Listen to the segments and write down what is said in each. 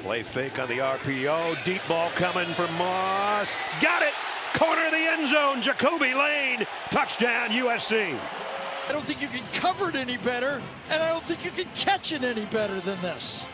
Play fake on the RPO. Deep ball coming from Moss. Got it! Corner of the end zone. Jacoby Lane. Touchdown, USC. I don't think you can cover it any better, and I don't think you can catch it any better than this.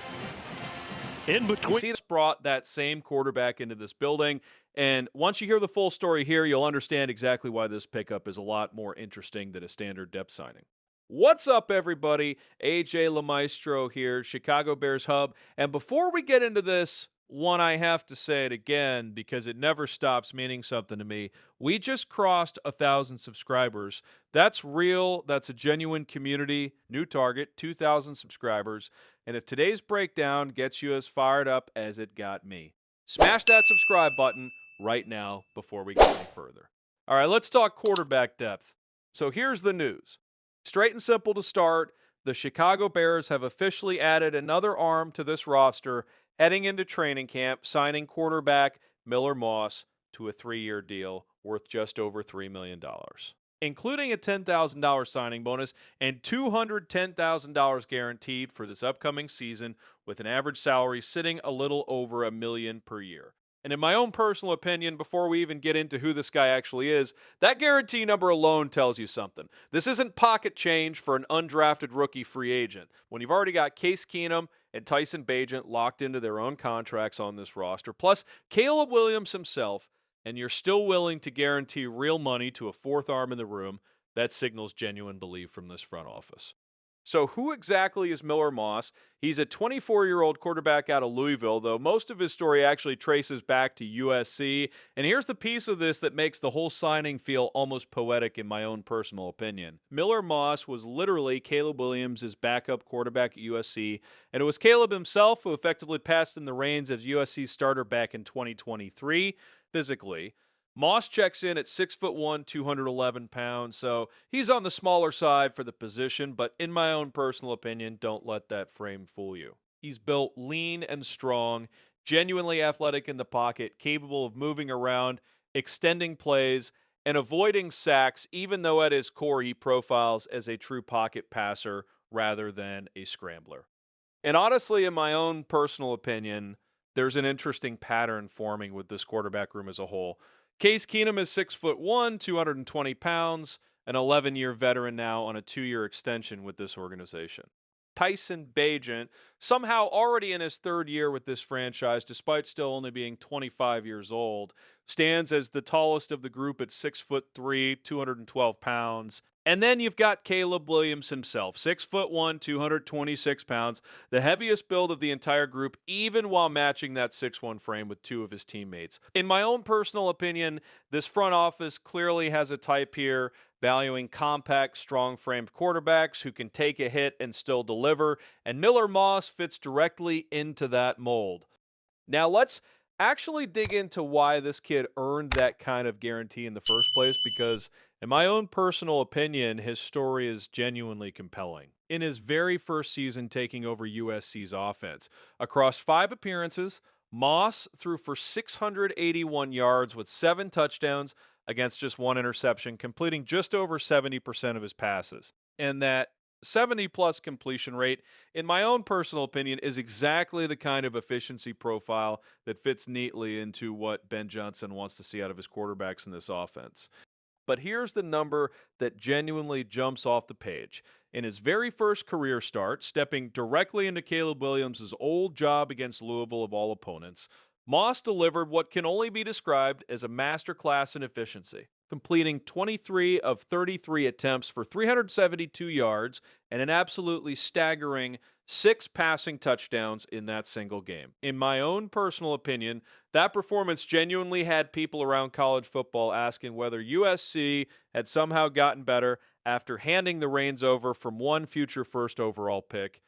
In between, you see, this brought that same quarterback into this building, and once you hear the full story here, you'll understand exactly why this pickup is a lot more interesting than a standard depth signing. What's up, everybody? AJ LeMaestro here, Chicago Bears Hub, and before we get into this, I have to say it again because it never stops meaning something to me. We just crossed 1,000 subscribers. That's real. That's a genuine community. New target, 2,000 subscribers. And if today's breakdown gets you as fired up as it got me, smash that subscribe button right now before we go any further. All right, let's talk quarterback depth. So here's the news. Straight and simple to start, the Chicago Bears have officially added another arm to this roster heading into training camp, signing quarterback Miller Moss to a 3-year deal worth just over $3 million, including a $10,000 signing bonus and $210,000 guaranteed for this upcoming season, with an average salary sitting a little over $1 million per year. And in my own personal opinion, before we even get into who this guy actually is, that guarantee number alone tells you something. This isn't pocket change for an undrafted rookie free agent, when you've already got Case Keenum and Tyson Bagent locked into their own contracts on this roster, plus Caleb Williams himself, and you're still willing to guarantee real money to a fourth arm in the room. That signals genuine belief from this front office. So who exactly is Miller Moss? He's a 24-year-old quarterback out of Louisville, though most of his story actually traces back to USC. And here's the piece of this that makes the whole signing feel almost poetic in my own personal opinion. Miller Moss was literally Caleb Williams' backup quarterback at USC, and it was Caleb himself who effectively passed in the reins as USC's starter back in 2023 physically. Moss checks in at 6'1", 211 pounds, so he's on the smaller side for the position, but in my own personal opinion, don't let that frame fool you. He's built lean and strong, genuinely athletic in the pocket, capable of moving around, extending plays, and avoiding sacks, even though at his core he profiles as a true pocket passer rather than a scrambler. And honestly, in my own personal opinion, there's an interesting pattern forming with this quarterback room as a whole. Case Keenum is 6'1", 220 pounds, an 11-year veteran now on a 2-year extension with this organization. Tyson Bagent, somehow already in his 3rd year with this franchise, despite still only being 25 years old, stands as the tallest of the group at 6'3", 212 pounds. And then you've got Caleb Williams himself, 6'1", 226 pounds, the heaviest build of the entire group, even while matching that 6'1" frame with 2 of his teammates. In my own personal opinion, this front office clearly has a type here, valuing compact, strong-framed quarterbacks who can take a hit and still deliver, and Miller Moss fits directly into that mold. Now let's actually dig into why this kid earned that kind of guarantee in the first place, because in my own personal opinion, his story is genuinely compelling. In his very first season taking over USC's offense, across 5 appearances, Moss threw for 681 yards with 7 touchdowns against just 1 interception, completing just over 70% of his passes. And that 70-plus completion rate, in my own personal opinion, is exactly the kind of efficiency profile that fits neatly into what Ben Johnson wants to see out of his quarterbacks in this offense. But here's the number that genuinely jumps off the page. In his very first career start, stepping directly into Caleb Williams' old job against Louisville of all opponents, Moss delivered what can only be described as a masterclass in efficiency, completing 23 of 33 attempts for 372 yards and an absolutely staggering 6 passing touchdowns in that single game. In my own personal opinion, that performance genuinely had people around college football asking whether USC had somehow gotten better after handing the reins over from one future first overall pick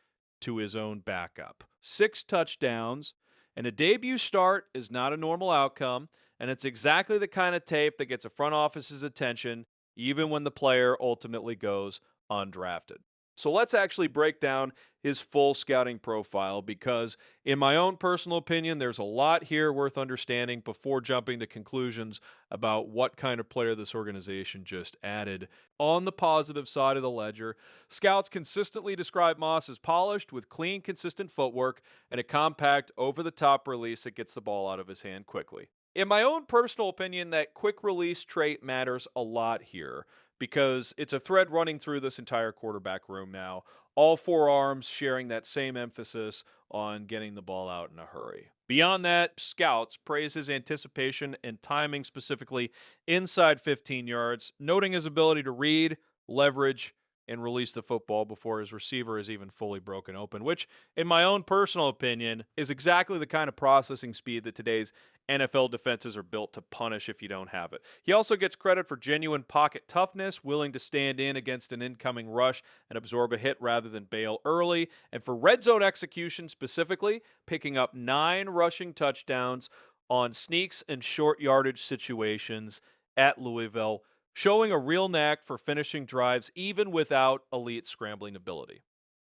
to his own backup. 6 touchdowns and a debut start is not a normal outcome, and it's exactly the kind of tape that gets a front office's attention even when the player ultimately goes undrafted. So let's actually break down his full scouting profile because, in my own personal opinion, there's a lot here worth understanding before jumping to conclusions about what kind of player this organization just added. On the positive side of the ledger, scouts consistently describe Moss as polished with clean, consistent footwork and a compact, over the top release that gets the ball out of his hand quickly. In my own personal opinion, that quick release trait matters a lot here because it's a thread running through this entire quarterback room now. All four arms sharing that same emphasis on getting the ball out in a hurry. Beyond that, scouts praise his anticipation and timing, specifically inside 15 yards, noting his ability to read, leverage, and release the football before his receiver is even fully broken open, which, in my own personal opinion, is exactly the kind of processing speed that today's NFL defenses are built to punish if you don't have it. He also gets credit for genuine pocket toughness, willing to stand in against an incoming rush and absorb a hit rather than bail early, and for red zone execution specifically, picking up 9 rushing touchdowns on sneaks and short yardage situations at Louisville, showing a real knack for finishing drives even without elite scrambling ability.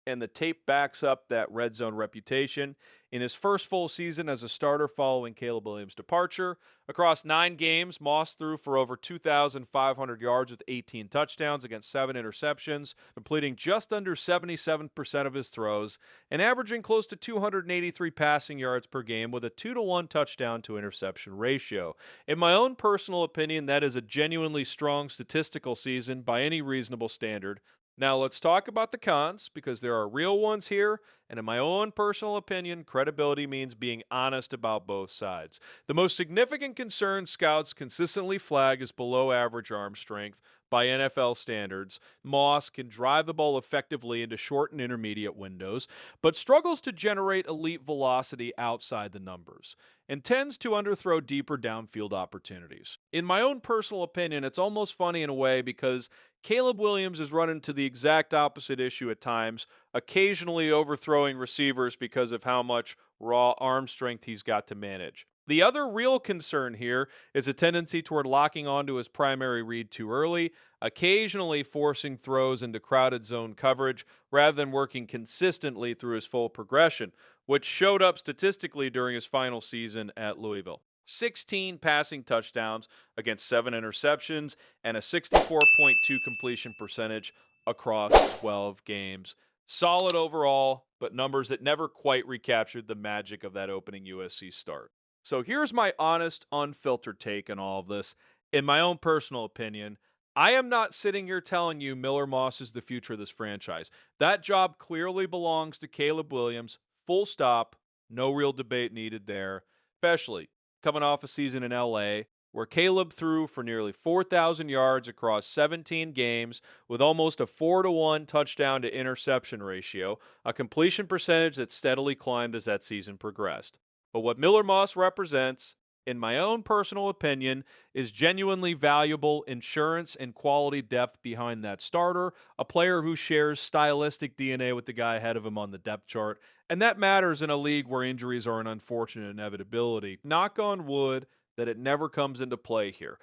And the tape backs up that red zone reputation. In his first full season as a starter following Caleb Williams' departure, across 9 games, Moss threw for over 2,500 yards with 18 touchdowns against 7 interceptions, completing just under 77% of his throws and averaging close to 283 passing yards per game with a 2-to-1 touchdown to interception ratio. In my own personal opinion, that is a genuinely strong statistical season by any reasonable standard. Now let's talk about the cons, because there are real ones here, and in my own personal opinion, credibility means being honest about both sides. The most significant concern scouts consistently flag is below average arm strength by NFL standards. Moss can drive the ball effectively into short and intermediate windows, but struggles to generate elite velocity outside the numbers, and tends to underthrow deeper downfield opportunities. In my own personal opinion, it's almost funny in a way because Caleb Williams is running into the exact opposite issue at times, occasionally overthrowing receivers because of how much raw arm strength he's got to manage. The other real concern here is a tendency toward locking onto his primary read too early, occasionally forcing throws into crowded zone coverage rather than working consistently through his full progression, which showed up statistically during his final season at Louisville. 16 passing touchdowns against 7 interceptions and a 64.2 completion percentage across 12 games. Solid overall, but numbers that never quite recaptured the magic of that opening USC start. So here's my honest, unfiltered take on all of this. In my own personal opinion, I am not sitting here telling you Miller Moss is the future of this franchise. That job clearly belongs to Caleb Williams, full stop, no real debate needed there, especially coming off a season in LA where Caleb threw for nearly 4,000 yards across 17 games with almost a 4-to-1 touchdown to interception ratio, a completion percentage that steadily climbed as that season progressed. But what Miller Moss represents, in my own personal opinion, is genuinely valuable insurance and quality depth behind that starter, a player who shares stylistic DNA with the guy ahead of him on the depth chart, and that matters in a league where injuries are an unfortunate inevitability. Knock on wood that it never comes into play here.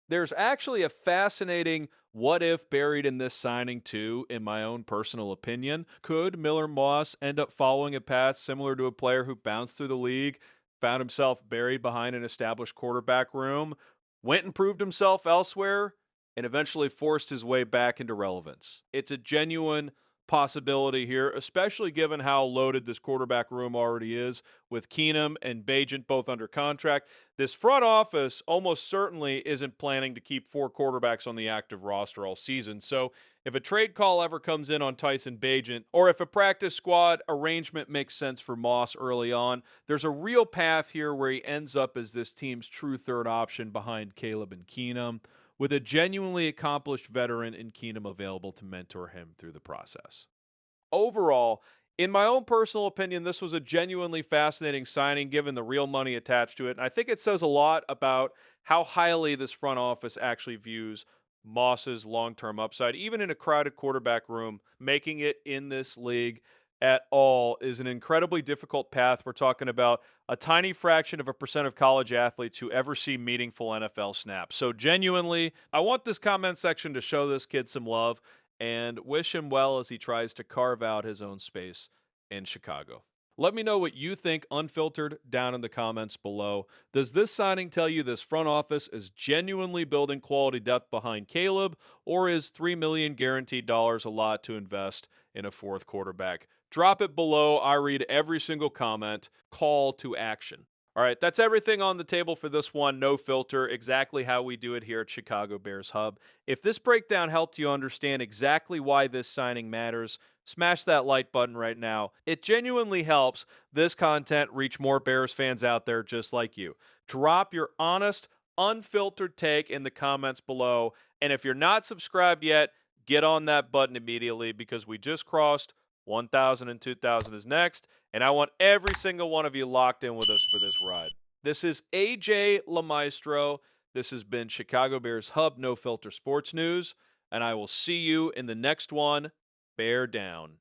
There's actually a fascinating what if buried in this signing too, in my own personal opinion. Could Miller Moss end up following a path similar to a player who bounced through the league, found himself buried behind an established quarterback room, went and proved himself elsewhere, and eventually forced his way back into relevance? It's a genuine possibility here, especially given how loaded this quarterback room already is, with Keenum and Bagent both under contract. This front office almost certainly isn't planning to keep 4 quarterbacks on the active roster all season. So if a trade call ever comes in on Tyson Bagent, or if a practice squad arrangement makes sense for Moss early on, there's a real path here where he ends up as this team's true third option behind Caleb and Keenum, with a genuinely accomplished veteran in Keenum available to mentor him through the process. Overall, in my own personal opinion, this was a genuinely fascinating signing given the real money attached to it, and I think it says a lot about how highly this front office actually views Moss's long-term upside. Even in a crowded quarterback room, making it in this league at all is an incredibly difficult path. We're talking about a tiny fraction of a percent of college athletes who ever see meaningful NFL snaps. So genuinely, I want this comment section to show this kid some love and wish him well as he tries to carve out his own space in Chicago. Let me know what you think unfiltered down in the comments below. Does this signing tell you this front office is genuinely building quality depth behind Caleb, or is $3 million guaranteed dollars a lot to invest in a fourth quarterback? Drop it below. I read every single comment. Call to action. All right, that's everything on the table for this one. No filter, exactly how we do it here at Chicago Bears Hub. If this breakdown helped you understand exactly why this signing matters, smash that like button right now. It genuinely helps this content reach more Bears fans out there just like you. Drop your honest, unfiltered take in the comments below. And if you're not subscribed yet, get on that button immediately because we just crossed 1,000 and 2,000 is next. And I want every single one of you locked in with us for this ride. This is AJ LaMaestro. This has been Chicago Bears Hub No Filter Sports News. And I will see you in the next one. Bear down.